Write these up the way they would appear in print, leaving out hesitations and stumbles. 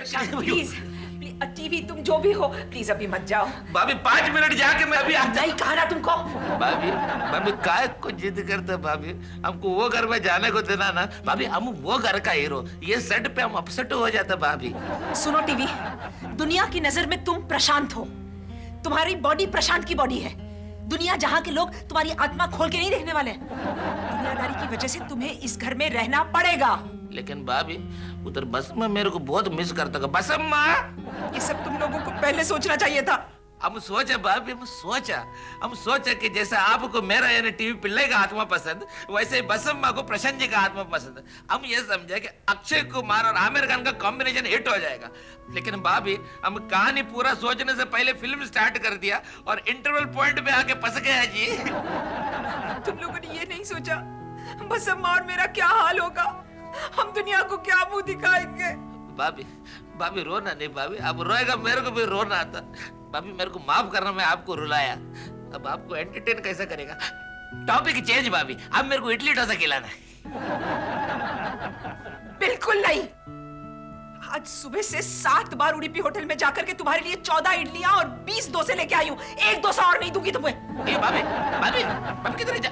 Please TV तुम जो भी हो प्लीज अभी मत जाओ। भाभी 5 मिनट जाके मैं अभी आता। नहीं कहा ना तुमको। भाभी काय को जिद करते भाभी, हमको वो घर में जाने को देना ना भाभी, हम वो घर का हीरो, ये सेट पे हम अपसेट हो जाते भाभी। सुनो टीवी, दुनिया की नजर में तुम प्रशांत हो, तुम्हारी बॉडी प्रशांत की बॉडी है। दुनिया जहां के लोग तुम्हारी आत्मा खोल के नहीं देखने वाले। दुनियादारी की वजह से तुम्हें इस घर में रहना पड़ेगा। लेकिन भाभी उधर बस में मेरे को बहुत मिस करता है। बस अम्मा, ये सब तुम लोगों को पहले सोचना चाहिए था। हम सोचा भाभी, हम सोचा कि जैसे आपको मेरा यानी टीवी पिल्ले का आत्मा पसंद, वैसे ही बसम्मा को प्रशांत जी का आत्मा पसंद है। हम ये समझे कि अक्षय कुमार और आमिर खान का कॉम्बिनेशन हिट हो जाएगा। लेकिन भाभी हम कहानी पूरा सोचने से पहले फिल्म स्टार्ट कर दिया और इंटरवल पॉइंट पे आके फंस गया जी। तुम लोगों ने ये नहीं सोचा बसम्मा और मेरा क्या हाल होगा, हम दुनिया को क्या मुंह दिखाएंगे। भाभी रोना नहीं भाभी, अब रोएगा मेरे को भी रोना आता। भाभी मेरे को माफ करना, मैं आपको रुलाया, अब आपको एंटरटेन कैसे करेगा। टॉपिक चेंज भाभी, अब मेरे को इडली डोसा खिलाना है। बिल्कुल नहीं। आज सुबह से 7 बार उडुपी होटल में जाकर के तुम्हारे लिए 14 इडलियां और 20 डोसे लेके आई हूँ। एक डोसा और नहीं दूंगी तुम्हें। भाभी किधर जा?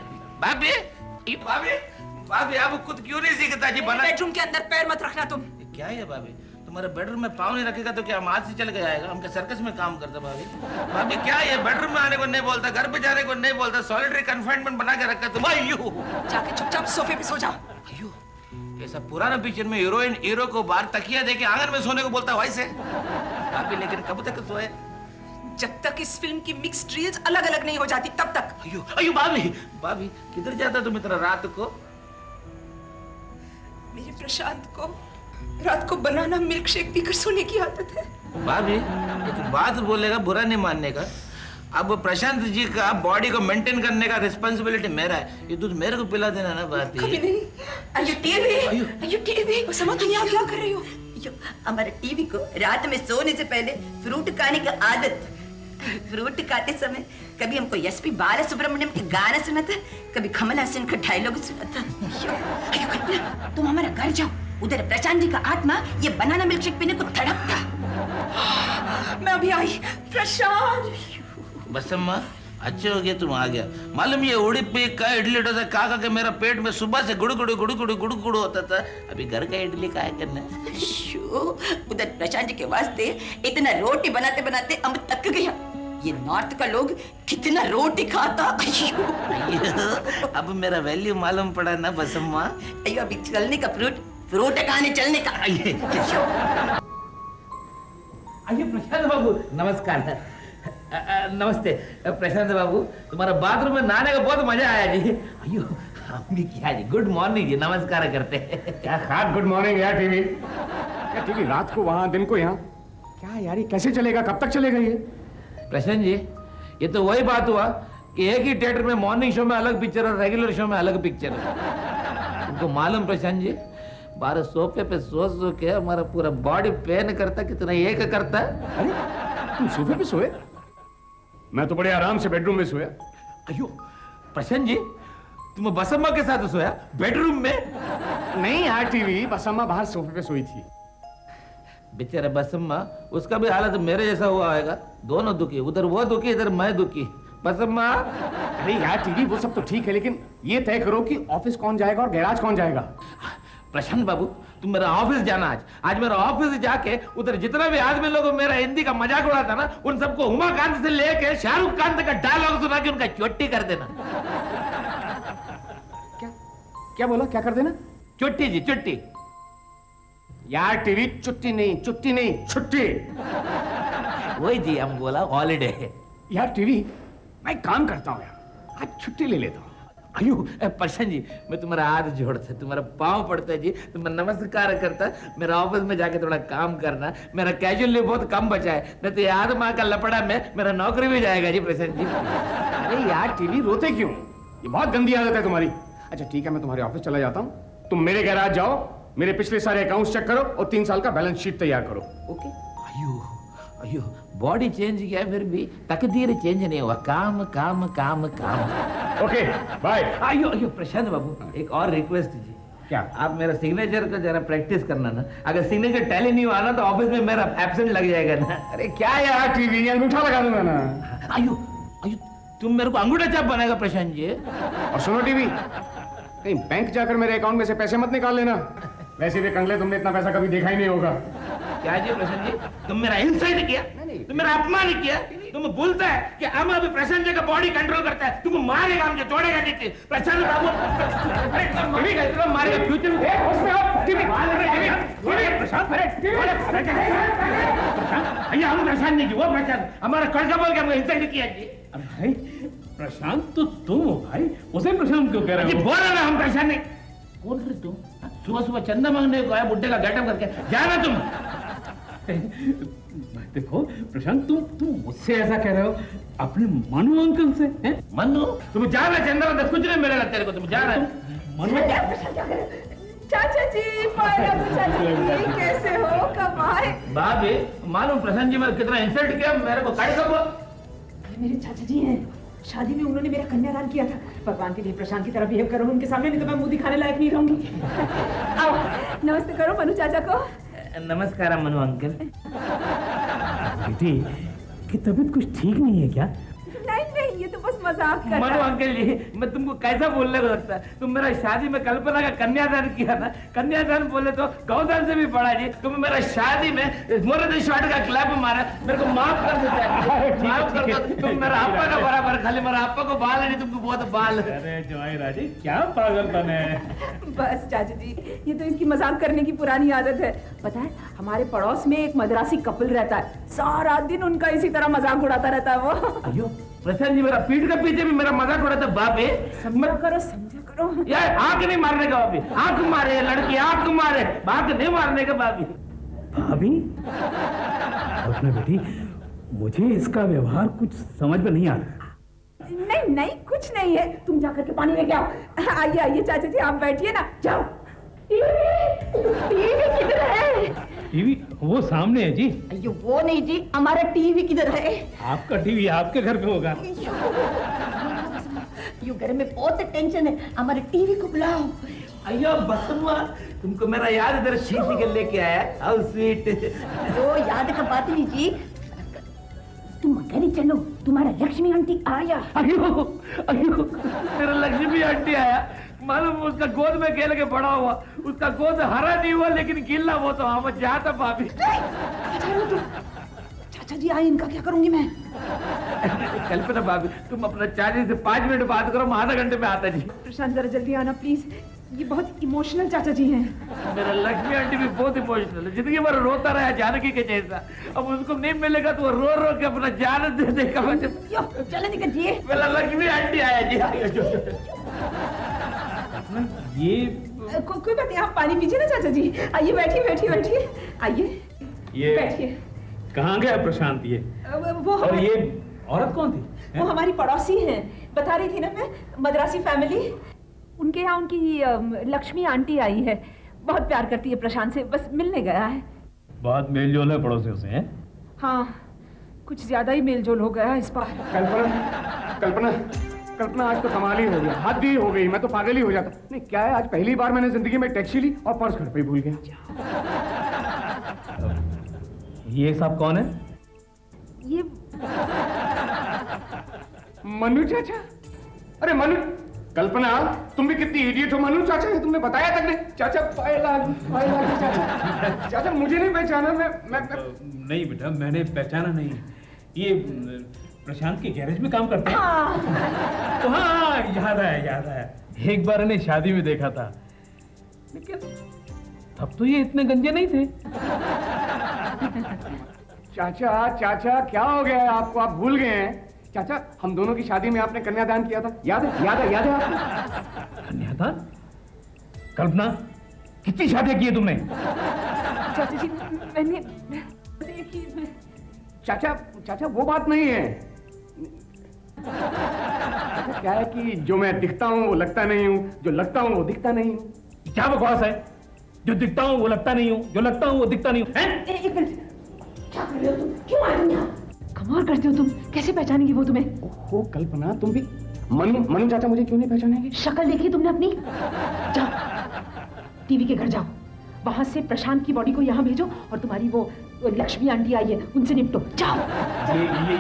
भाभी आप खुद क्यों नहीं सीखता जी बना? बेडरूम के अंदर पैर मत रखना तुम। क्या है भाभी, तुम्हारे बेडरूम में पाँव नहीं रखेगा तो क्या हम हाथ से चल के आएगा? हम क्या सर्कस में काम करते भाभी क्या है, बेडरूम में आने को नहीं बोलता, घर पे जाने को नहीं बोलता, सॉलिटरी कन्फाइनमेंट बना के रखा तुम। जाके चुपचाप सोफे पे सो जाओ। अयो, ऐसा पुराना पिक्चर में हीरोइन हीरो को बाहर तकिया देके आंगन में सोने को बोलता वैसे भाभी। लेकिन कब तक सोए? जब तक इस फिल्म की मिक्स्ड रील्स अलग अलग नहीं हो जाती तब तक। अयो भाभी किधर जाता तुम इतना रात को? मेरे प्रशांत को रात को बनाना मिल्क शेक पीकर सोने की आदत है। भाभी एक बात बोलेगा, बुरा नहीं मानने का। अब प्रशांत जी का बॉडी को मेंटेन करने का रिस्पांसिबिलिटी मेरा है, ये दूध मेरे को पिला देना ना भाभी। कभी नहीं। अयो टीवी बसम्मा तुम यहाँ क्या कर रही हो? हमारे टीवी को रात में सोने से पहले फ्रूट खाने का आदत। फ्रूट खाते समय कभी हमको एसपी बालासुब्रमण्यम के गाना सुना था, कभी कमल हासन का डायलॉग सुना था। अयो कल्पना, तुम हमारा घर जाओ, उधर प्रशांत जी का आत्मा ये बनाना मिल्क शेक पीने को तड़पता। मैं अभी आई। प्रशांत बसम्मा अच्छे हो गया तुम आ गया। मालूम ये उडुपी का इडली डोसा खा के मेरा पेट में सुबह से गुड़गुड़ होता था। अभी घर का इडली का है करना। उधर प्रशांत जी के वास्ते इतना रोटी बनाते बनाते हम थक गया। ये नॉर्थ का लोग कितना रोटी खाता। अब मेरा वैल्यू मालूम पड़ा ना बसम्मा। अयो अभी चलने का फ्रूट खाने चलने का। आइए प्रशांत बाबू, नमस्कार। नमस्ते प्रशांत बाबू, तुम्हारा बाथरूम में नहाने का बहुत मजा आया जी। अयो हम भी क्या जी, गुड मॉर्निंग जी, नमस्कार करते हैं। क्या खास गुड मॉर्निंग यार टीवी। क्या टीवी रात को वहां दिन को यहाँ, क्या यार ये कैसे चलेगा, कब तक चलेगा ये? प्रशांत जी ये तो वही बात हुआ कि एक ही थिएटर में मॉर्निंग शो में अलग पिक्चर और रेगुलर शो में अलग पिक्चर है। तुमको मालूम प्रशांत जी, 12 सोफे पे सो के हमारा पूरा बॉडी पेन करता, कितना एक करता है। अरे तुम सोफे पे सोए? मैं तो बड़े आराम से बेडरूम में सोया। अयो प्रशांत जी, तुम बसम्मा के साथ सोया बेडरूम में? नहीं यार टीवी, बसम्मा बाहर सोफे पे सोई थी। बेचारा बसम्मा, उसका भी हालत मेरे जैसा हुआ होगा। दोनों दुखी, उधर वो दुखी इधर मैं दुखी। बसम्मा अरे यार टीवी वो सब तो ठीक है, लेकिन ये तय करो कि ऑफिस कौन जाएगा और गैराज कौन जाएगा। प्रशांत बाबू तुम मेरा ऑफिस जाना आज मेरा ऑफिस जाके उधर जितना भी आदमी लोग मेरा हिंदी का मजाक उड़ाता ना, उन सबको उमाकांत से लेके शाहरुख खान तक का डायलॉग सुना के उनका चोटी कर देना। क्या बोला, क्या कर देना? चुट्टी जी, चुट्टी। यार टीवी चुट्टी नहीं छुट्टी। वही जी हम बोला हॉलीडे। यार टीवी मैं काम करता हूँ यार, आज छुट्टी ले लेता हूँ। अयो प्रशांत जी, मैं तुम्हारा हाथ जोड़ता, तुम्हारा पाँव पड़ता जी, तुम नमस्कार करता। मेरा ऑफिस में जाके थोड़ा काम करना, मेरा कैजुअल लीव बहुत कम बचा है, नहीं तो याद माँ का लपड़ा में मेरा नौकरी भी जाएगा जी प्रशांत जी। अरे यार टीवी रोते क्यों, ये बहुत गंदी आदत है तुम्हारी। अच्छा ठीक है, मैं तुम्हारे ऑफिस चला जाता हूँ, तुम मेरे गैराज जाओ, मेरे पिछले सारे अकाउंट्स चेक करो और 3 साल का बैलेंस शीट तैयार करो। ओके? अयो बॉडी चेंज किया फिर भी तकदीर चेंज नहीं हुआ। काम काम काम काम। Okay bye. अयो प्रशांत बाबू, एक और रिक्वेस्ट जी, क्या? आप मेरा सिग्नेचर का जरा प्रैक्टिस करना ना। अगर सिग्नेचर टैली नहीं हुआ ना तो ऑफिस में मेरा एब्सेंट लग जाएगा ना। अरे क्या यार, टीवी अंगूठा लगा दूंगा ना। आयु आयु, तुम मेरे को अंगूठा चाप बनाएगा प्रशांत जी। और सुनो टीवी, कहीं बैंक जाकर मेरे अकाउंट में से पैसे मत निकाल लेना। वैसे भी कंगले, तुमने इतना पैसा कभी देखा ही नहीं होगा। क्या जी प्रशांत जी, तुम मेरा इंसल्ट किया, तुम मेरा अपमान किया। तुम बोलता है कि हम अभी प्रशांत जी का बॉडी कंट्रोल करता है, तुमको मारेगा, हमको तोड़ेगा नहीं। प्रशांत बाबू मारेगा फ्यूचर में। भैया हम प्रशांत नहीं की, वो प्रशांत हमारा कर्जा बोल के हमको इंसल्ट किया जी। भाई प्रशांत तो तुम हो भाई, उसे प्रशांत क्यों कह रहे हो? बोलो ना हम प्रशांत नहीं। बोल रहे तुम सुबह सुबह चंदा मांगने को आया बुड्ढे का गेटअप करके, जाना तुम। देखो प्रशांत, तुम मुझसे ऐसा कह रहे हो अपने मनु अंकल से? हैं? मनु तुम जा रहे चंदा में कुछ नहीं मिलेगा तेरे को, तुम जा रहे। मनु चाचा जी, चाचा जी कैसे हो? कब आए? भाभी मालूम प्रशांत जी मैं कितना इंसल्ट किया, मेरे को काट सको। मेरे चाचा जी हैं, शादी में उन्होंने मेरा कन्यादान किया था। भगवान के लिए प्रशांत की तरह बिहेव करो उनके सामने, नहीं तो मैं मुंह दिखाने लायक नहीं रहूंगी। आओ नमस्ते करो मनु चाचा को। नमस्कार मनु अंकल। बेटी की तबीयत कुछ ठीक नहीं है क्या? नहीं, ये तो बस मजाक कर मनु रहा है। अंकल जी, मैं तुमको कैसा बोलने को लगता है? तुम मेरा शादी में कल्पना का कन्यादान किया ना, कन्यादान बोले तो गौदान से भी बड़ा जी। तुम मेरा शादी में मोरे शॉट का क्लैप मारा, मेरे को माफ कर देता है, माफ कर दो। तुम मेरा अप्पा का बराबर, खाली मेरा अप्पा को बाल है नहीं, तुमको बहुत बाल। अरे जवाई राजी, क्या पागलपन है। बस चाचा जी, ये तो इसकी मजाक करने की पुरानी आदत है। पता है हमारे पड़ोस में एक मद्रासी कपल रहता है, सारा दिन उनका इसी तरह मजाक उड़ाता रहता है वो। अयो प्रशांत जी, मेरा पीठ के पीछे भी मेरा मजाक उड़ाता बाप है। समझा करो। यार आंख नहीं मारने का भाभी, आंख मारे लड़की, आंख मारे, आंख नहीं मारने का भाभी। भाभी अपना बेटी, मुझे इसका व्यवहार कुछ समझ में नहीं आ रहा। नहीं कुछ नहीं है, तुम जाकर के पानी लेके आओ। आइए चाचा जी, आप बैठिए ना, जाओ। टीवी किधर है? टीवी वो सामने है जी। अयो वो नहीं जी, हमारा टीवी किधर है? आपका टीवी आपके घर पे होगा। यो घर में बहुत टेंशन है, हमारे टीवी को बुलाओ। अयो बसम्मा, तुमको मेरा याद इधर शीशी के लेके आया, हाउ स्वीट। तो याद का बात नहीं जी, तुम घर ही चलो, तुम्हारा लक्ष्मी आंटी आया। अयो मेरा लक्ष्मी आंटी आया, मालूम उसका गोद में खेल के बड़ा हुआ, उसका गोद हरा नहीं हुआ लेकिन गिल्ला वो तो हम जाता भाभी। चाचा जी आए, इनका क्या करूंगी मैं? कल्पना भाभी, तुम अपना चाची से 5 मिनट बात करो, मैं आधा घंटे में आता जी। प्रशांत जरा जल्दी आना प्लीज, ये बहुत इमोशनल चाचा जी हैं। मेरा लक्ष्मी आंटी भी बहुत इमोशनल है, जिंदगी भर रोता रहा जानकी के जैसा। अब उसको नहीं मिलेगा तो वो रो रो के अपना जान दे देगा। चलो निकल जी। मेरा लक्ष्मी आंटी आया जी। ये कोई बात नहीं, आप पानी पीजिए ना चाचा जी। आइए बैठिए, आइए ये बैठिए। कहाँ गया प्रशांत ये? वो और ये औरत कौन थी? वो हमारी पड़ोसी हैं, बता रही थी ना मैं, मद्रासी फैमिली। उनके यहाँ उनकी लक्ष्मी आंटी आई है, बहुत प्यार करती है प्रशांत से, बस मिलने गया है। बहुत मेलजोल है पड़ोसियों से हैं? हाँ, कुछ ज्यादा ही मेलजोल हो गया इस बार। कल्पना आज तो कमाल ही हो गया, हद ही हो गई, मैं तो पागल ही हो जाता। नहीं क्या है, आज पहली बार मैंने जिंदगी में टैक्सी ली और पर्स घर पे ही भूल गया। ये साहब कौन है? ये मनु चाचा। अरे मनु, कल्पना तुम भी कितनी इडियट हो, मनु चाचा है, तुमने बताया तक नहीं। चाचा पायल आ गई चाचा। चाचा मुझे नहीं पहचाना, मैं नहीं बेटा, मैंने पहचाना नहीं। ये प्रशांत के गैरेज में काम करते हैं? तो हाँ, याद आया। एक बार इन्हें शादी में देखा था, लेकिन तब तो ये इतने गंजे नहीं थे। चाचा क्या हो गया है आपको, आप भूल गए हैं? चाचा हम दोनों की शादी में आपने कन्यादान किया था, याद है आपको? कन्यादान? कल्पना, कितनी शादियां की है तुमने? चाचा जी मैंने चाचा वो बात नहीं है। चाचा क्या है कि जो मैं दिखता हूँ वो लगता नहीं हूँ, जो लगता हूँ वो दिखता नहीं हूँ। क्या बकवास है? जो दिखता हूँ वो लगता नहीं हूँ, जो लगता हूँ वो दिखता नहीं हूँ। एक मिनट, क्या कर रहे हो तुम? क्यों आए तुम यहाँ? कमाल करते हो तुम, कैसे पहचानेंगी वो तुम्हें? ओहो कल्पना, तुम भी। मनु चाचा मुझे क्यों नहीं पहचानेंगे? शक्ल देखी तुमने अपनी? जाओ टीवी के घर जाओ, वहां से प्रशांत की बॉडी को यहाँ भेजो और तुम्हारी वो लक्ष्मी आंटी आई है उनसे निपटो, जाओ।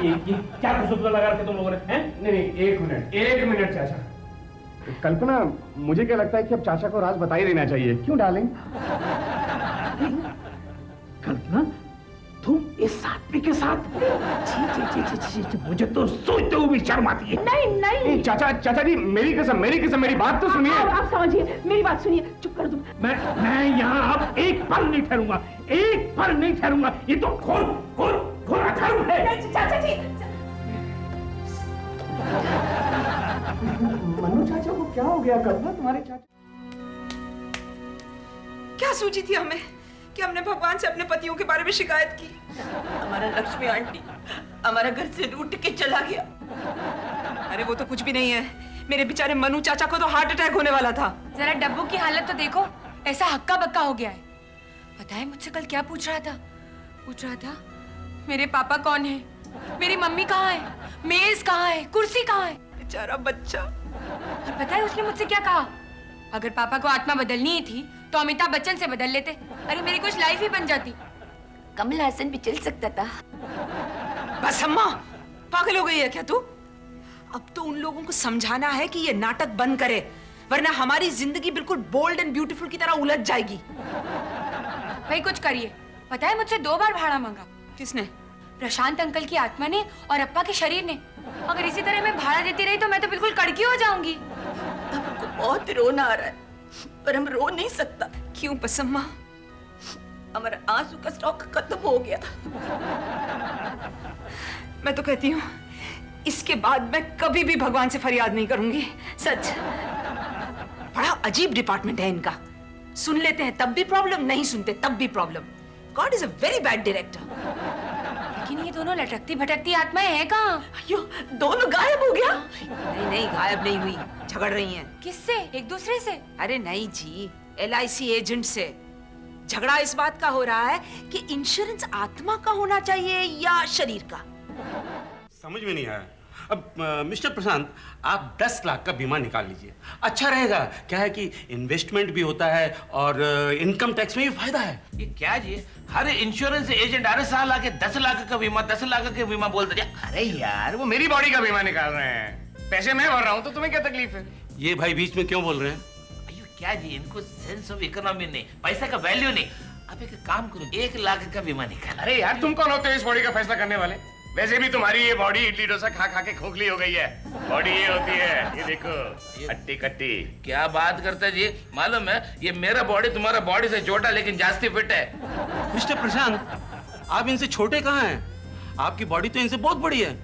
ये क्या खुशबू लगा रखे तुम लोगों ने, हैं? नहीं, एक मिनट चाचा। कल्पना, मुझे क्या लगता है कि अब चाचा को राज बता ही देना चाहिए, क्यों डार्लिंग? कल्पना, तुम इस आदमी के साथ? छी, मुझे तो सोचते हुए भी शर्म आती है। नहीं। चाचा जी, मेरी कसम, मेरी बात तो सुनिए। आप समझिए, मेरी बात सुनिए, चुप कर तुम। मैं यहाँ अब एक पल नहीं ठहरूंगा, ये तो घोर अधर्म है। चाचा जी, मनु चाचा को क्या हो गया? कल्पना, तुम्हारे चाचा क्या सूझी थी हमें कि हमने भगवान से अपने पतियों के बारे में शिकायत की? हमारा लक्ष्मी आंटी हमारा घर से लूट के चला गया। अरे वो तो कुछ भी नहीं है, मेरे बेचारे मनु चाचा को तो हार्ट अटैक होने वाला था। जरा डब्बू की हालत तो देखो, ऐसा हक्का बक्का हो गया है। पता है मुझसे कल क्या पूछ रहा था? मेरे पापा कौन है, मेरी मम्मी कहाँ है, मेज कहाँ है, कुर्सी कहाँ है? बेचारा बच्चा। और पता है उसने मुझसे क्या कहा? अगर पापा को आत्मा बदलनी ही थी तो अमिताभ बच्चन से बदल लेते, अरे मेरी कुछ लाइफ ही बन जाती। कमल हासन भी चल सकता था। बस अम्मा, पागल हो गई है क्या तू? अब तो उन लोगों को समझाना है कि ये नाटक बंद करे, वरना हमारी जिंदगी बिल्कुल बोल्ड एंड ब्यूटीफुल की तरह उलझ जाएगी। भाई कुछ करिए। पता है मुझसे 2 बार भाड़ा मांगा। किसने? प्रशांत अंकल की आत्मा ने और अप्पा के शरीर ने। अगर इसी तरह मैं भाड़ा देती रही तो मैं तो बिल्कुल कड़की हो जाऊंगी। हमको बहुत रोना आ रहा है, पर हम रो नहीं सकता। क्यों पसम्मा? हमारा आंसू का स्टॉक खत्म हो गया। मैं तो कहती हूँ इसके बाद मैं कभी भी भगवान से फरियाद नहीं करूंगी, सच। बड़ा अजीब डिपार्टमेंट है इनका, सुन लेते हैं तब भी प्रॉब्लम, नहीं सुनते तब भी problem. God is a very bad director. लेकिन ये दोनों लटकती भटकती आत्माएं हैं कहाँ? अयो, दोनों गायब हो गया। नहीं, गायब नहीं हुई, झगड़ रही हैं। किससे? एक दूसरे से? अरे नहीं जी, LIC एजेंट से। झगड़ा इस बात का हो रहा है कि इंश्योरेंस आत्मा का होना चाहिए या शरीर का। समझ में नहीं आया। अब मिस्टर प्रशांत, आप 10 लाख का बीमा निकाल लीजिए, अच्छा रहेगा। क्या है कि इन्वेस्टमेंट भी होता है और इनकम टैक्स में भी फायदा है। ये क्या जी, हर इंश्योरेंस एजेंट हर साल आके 10 लाख का बीमा बोलते जा। अरे यार, वो मेरी बॉडी का बीमा निकाल रहे हैं, पैसे मैं भर रहा हूँ, तो तुम्हें क्या तकलीफ है? ये भाई बीच में क्यों बोल रहे हैं? अयो क्या जी, इनको सेंस ऑफ इकोनॉमी नहीं, पैसा का वैल्यू नहीं। अब एक काम करो, 1 लाख का बीमा निकाल। अरे यार, तुम कौन होते हो इस बॉडी का फैसला करने वाले? वैसे भी तुम्हारी ये बॉडी इडली डोसा खा खा के खोखली हो गई है। बॉडी ये होती है, ये देखो, हट्टी कट्टी। क्या बात करते हैं जी, मालूम है ये मेरा बॉडी तुम्हारा बॉडी से छोटा लेकिन जास्ती फिट है। मिस्टर प्रशांत, आप इनसे छोटे कहाँ हैं? आपकी बॉडी तो इनसे बहुत बड़ी है।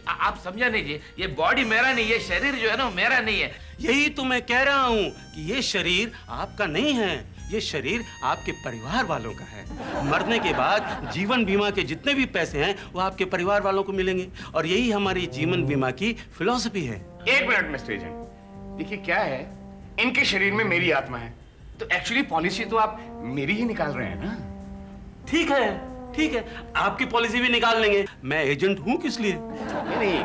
आप समझा नहीं जी, ये बॉडी मेरा नहीं, ये शरीर जो है ना मेरा नहीं है। यही तो मैं कह रहा हूँ कि ये शरीर आपका नहीं है, ये शरीर आपके परिवार वालों का है। मरने के बाद जीवन बीमा के जितने भी पैसे हैं वो आपके परिवार वालों को मिलेंगे, और यही हमारी जीवन बीमा की फिलॉसफी है। एक मिनट मिस्टर एजेंट, देखिए क्या है, इनके शरीर में मेरी आत्मा है, तो एक्चुअली पॉलिसी तो आप मेरी ही निकाल रहे हैं ना? ठीक है, आपकी पॉलिसी भी निकाल लेंगे। मैं एजेंट हूँ किस लिए? नहीं,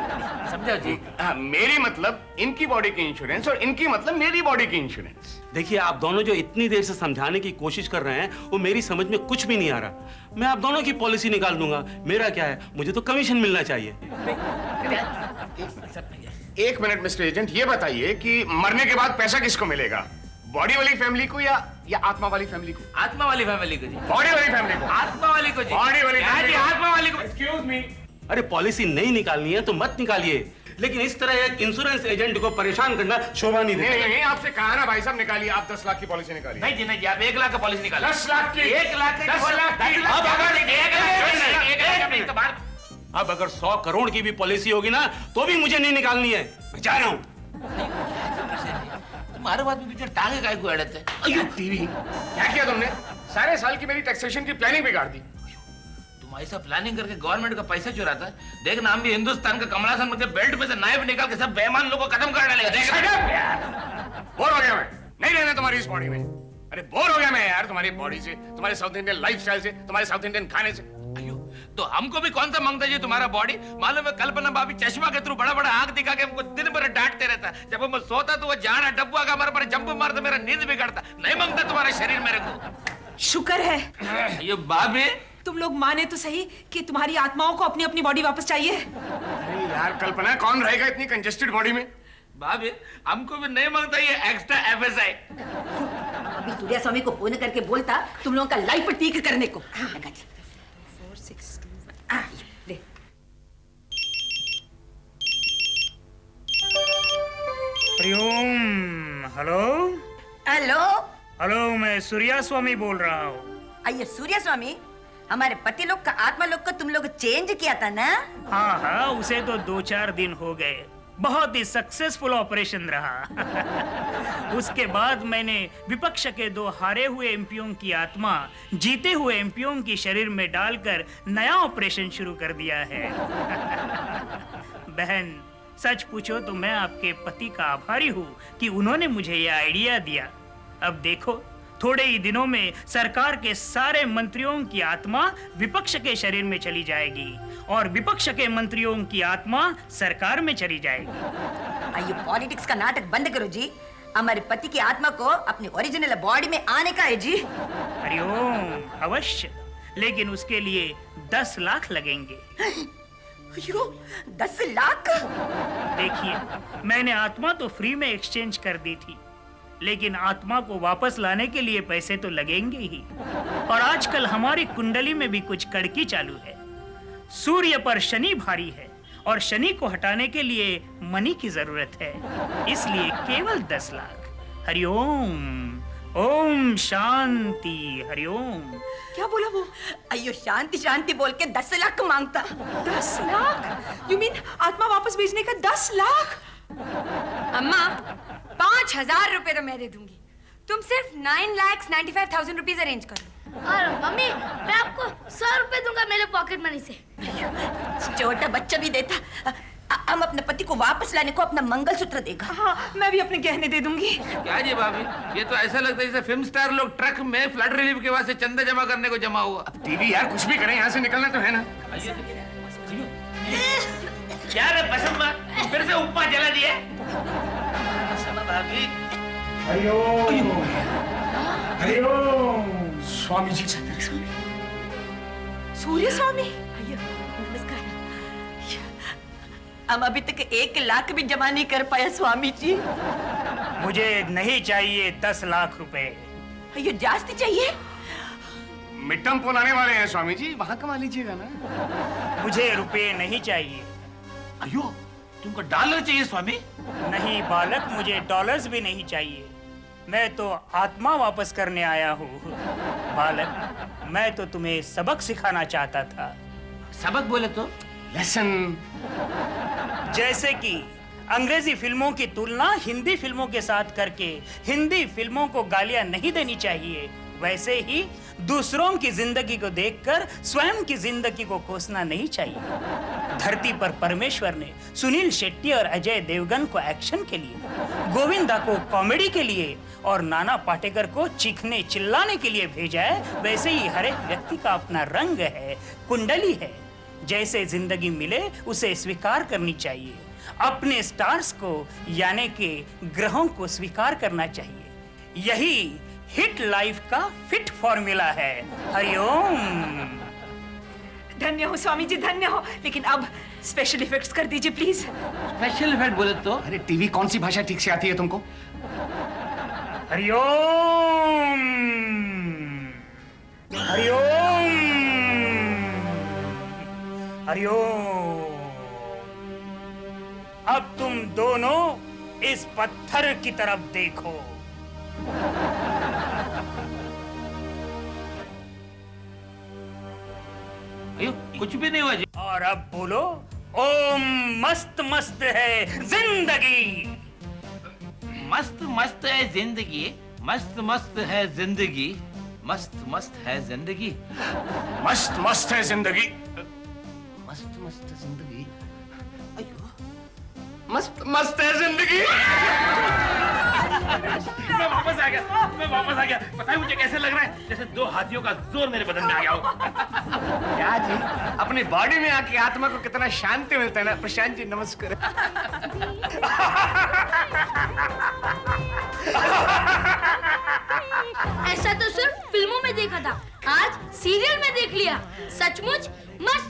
समझा जी। मेरी मतलब इनकी बॉडी की इंश्योरेंस और इनकी मतलब मेरी बॉडी की इंश्योरेंस। देखिए, आप दोनों जो इतनी देर से समझाने की कोशिश कर रहे हैं वो मेरी समझ में कुछ भी नहीं आ रहा। मैं आप दोनों की पॉलिसी निकाल दूंगा, मेरा क्या है, मुझे तो कमीशन मिलना चाहिए। एक मिनट मिस्टर एजेंट, ये बताइए कि मरने के बाद पैसा किसको मिलेगा? बॉडी वाली फैमिली को या आत्मा वाली फैमिली को? आत्मा वाली फैमिली को जी। बॉडी वाली फैमिली को? आत्मा वाली को जी। बॉडी वाली क्या जी, आत्मा वाली को? Excuse me. अरे पॉलिसी नहीं निकालनी है तो मत निकालिए, लेकिन इस तरह एक इंश्योरेंस एजेंट को परेशान करना शोभा नहीं देता। नहीं, आपसे कहा ना भाई साहब, निकालिए आप 10 लाख की पॉलिसी निकालिए। नहीं जी, आप 1 लाख का पॉलिसी निकालिए। 10 लाख की? 1 लाख की? 10 लाख की? अब अगर 1 लाख अब अगर 100 करोड़ की भी पॉलिसी होगी ना तो भी मुझे नहीं निकालनी है, मैं जा रहा हूँ। तुम्हारे बाद में पीछे टांगे काय को अड़ते हैं? अयो टीवी, क्या किया तुमने? सारे साल की मेरी टैक्सेशन की प्लानिंग बिगाड़ दी। तुम ऐसा प्लानिंग करके गवर्नमेंट का पैसा चुराता है। देखना हम भी हिंदुस्तान का कमल हासन के बेल्ट में से नाइफ निकाल के सब बेईमान लोगों को खत्म कर डालेंगे। बोर हो गया मैं, नहीं रहना तुम्हारी इस बॉडी में। अरे बोर हो गया मैं यार, तुम्हारी बॉडी से, तुम्हारे साउथ इंडियन लाइफस्टाइल से, तुम्हारे साउथ इंडियन खाने से। अयो तो हमको भी कौन सा मांगता है तुम्हारा बॉडी? मालूम है कल्पना भाभी चश्मा के थ्रू बड़ा बड़ा आंख दिखा के हमको दिन भर डांटते रहता। जब मैं सोता तो वो जाड़ा डब्बा का हमारे पर जंप मारता, मेरा नींद बिगड़ता। नहीं मांगता तुम्हारा शरीर मेरे को। शुक्र है ये भाभी तुम लोग माने तो सही कि तुम्हारी आत्माओं को अपनी अपनी बॉडी वापस चाहिए। अरे यार कल्पना, कौन रहेगा इतनी कंजेस्टेड बॉडी में? भाभी हमको भी नहीं मांगता ये एक्स्ट्रा एफएसआई। अभी सूर्या स्वामी को फोन करके बोलता तुम लोगों का लाइफ ठीक करने को। लगा जी। 4 6 2 ले। हरिओम। Hello hello. हेलो, मैं सूर्या स्वामी बोल रहा हूँ। आइए सूर्या स्वामी, हमारे पति लोग का आत्मा लोग को तुम लोग चेंज किया था ना? हाँ हाँ, उसे तो 2-4 दिन हो गए। बहुत ही सक्सेसफुल ऑपरेशन रहा। उसके बाद मैंने विपक्ष के 2 हारे हुए एमपीओं की आत्मा जीते हुए एमपीओं की शरीर में डालकर नया ऑपरेशन शुरू कर दिया है। बहन, सच पूछो तो मैं आपके पति का आभारी हूँ कि उन्होंने मुझे यह आइडिया दिया। अब देखो, थोड़े ही दिनों में सरकार के सारे मंत्रियों की आत्मा विपक्ष के शरीर में चली जाएगी और विपक्ष के मंत्रियों की आत्मा सरकार में चली जाएगी। आइए पॉलिटिक्स का नाटक बंद करो जी। हमारे पति की आत्मा को अपनी ओरिजिनल बॉडी में आने का है जी। हरिओम, अवश्य, लेकिन उसके लिए 10 लाख लगेंगे। अयो, 10 लाख? देखिए, मैंने आत्मा तो फ्री में एक्सचेंज कर दी थी, लेकिन आत्मा को वापस लाने के लिए पैसे तो लगेंगे ही। और आजकल हमारी कुंडली में भी कुछ कड़की चालू है। सूर्य पर शनि भारी है और शनि को हटाने के लिए मनी की जरूरत है, इसलिए केवल 10 लाख। हरिओम, ओम शांति, हरिओम। क्या बोला वो? अयो, शांति शांति बोल के 10 लाख मांगता। 10 लाख? यू मीन आत्मा वापस भेजने का 10 लाख? अम्मा, 5,000 रुपए तो मैं दे दूंगी। तुम सिर्फ 9,95,000 रुपीज अरेंज करो। और मम्मी, मैं आपको 100 रुपए दूंगा मेरे पॉकेट मनी से। छोटा बच्चा भी देता। हम अपने पति को वापस लाने को अपना मंगलसूत्र देगा। हाँ, मैं भी अपने गहने दे दूंगी। क्या जी भाभी, ये तो ऐसा लगता है जैसे फिल्म स्टार लोग ट्रक में फ्लड रिलीफ के वास्ते चंदा जमा करने को जमा हुआ। अब टीवी यार, कुछ भी करें, यहाँ से निकलना तो है ना। क्या रे बसम्मा, फिर से उपमा जला दिए? भाभी हरिओम, हरिओम। स्वामी जी, सूर्य स्वामी, नमस्कार। हम अभी तक 1 लाख भी जमा नहीं कर पाया स्वामी जी। मुझे नहीं चाहिए 10 लाख रुपए। अयो, जास्ती चाहिए। मिड टर्म पोल आने वाले हैं स्वामी जी, वहां कमा लीजिएगा ना। मुझे रुपए नहीं चाहिए। अयो, तुमको डॉलर चाहिए स्वामी? नहीं बालक, मुझे डॉलर्स भी नहीं चाहिए। मैं तो आत्मा वापस करने आया हूँ। बालक, मैं तो तुम्हें सबक सिखाना चाहता था। सबक बोले तो? लेसन। जैसे कि अंग्रेजी फिल्मों की तुलना हिंदी फिल्मों के साथ करके हिंदी फिल्मों को गालियां नहीं देनी चाहिए, वैसे ही दूसरों की जिंदगी को देखकर स्वयं की जिंदगी को कोसना नहीं चाहिए। धरती पर परमेश्वर ने सुनील शेट्टी और अजय देवगन को एक्शन के लिए, गोविंदा को कॉमेडी के लिए और नाना पाटेकर को चीखने चिल्लाने के लिए भेजा है, वैसे ही हर एक व्यक्ति का अपना रंग है, कुंडली है। जैसे जिंदगी मिले उसे स्वीकार करनी चाहिए। अपने स्टार्स को यानी कि ग्रहों को स्वीकार करना चाहिए। यही हिट लाइफ का फिट फॉर्मूला है। हरिओम। धन्य हो स्वामी जी, धन्य हो। लेकिन अब स्पेशल इफेक्ट्स कर दीजिए प्लीज। स्पेशल इफेक्ट बोले तो? अरे टीवी कौन सी भाषा ठीक से आती है तुमको? हरिओम, हरिओम, हरिओम। अब तुम दोनों इस पत्थर की तरफ देखो। अयो, कुछ भी नहीं हुआ जी। और अब बोलो, ओम मस्त मस्त है जिंदगी। मस्त मस्त है जिंदगी, मस्त मस्त है जिंदगी, मस्त मस्त है जिंदगी, मस्त मस्त है जिंदगी। मस्त मस्त जिंदगी। मस्त मस्त है जिंदगी। मैं वापस आ गया। पता है मुझे कैसे लग रहा है? जैसे 2 हाथियों का जोर मेरे बदन में आ गया हो। क्या जी, अपनी बॉडी में आके आत्मा को कितना शांति मिलता है ना। प्रशांत जी नमस्कार। ऐसा तो सिर्फ फिल्मों में देखा था, आज सीरियल में देख लिया। सचमुच मस्त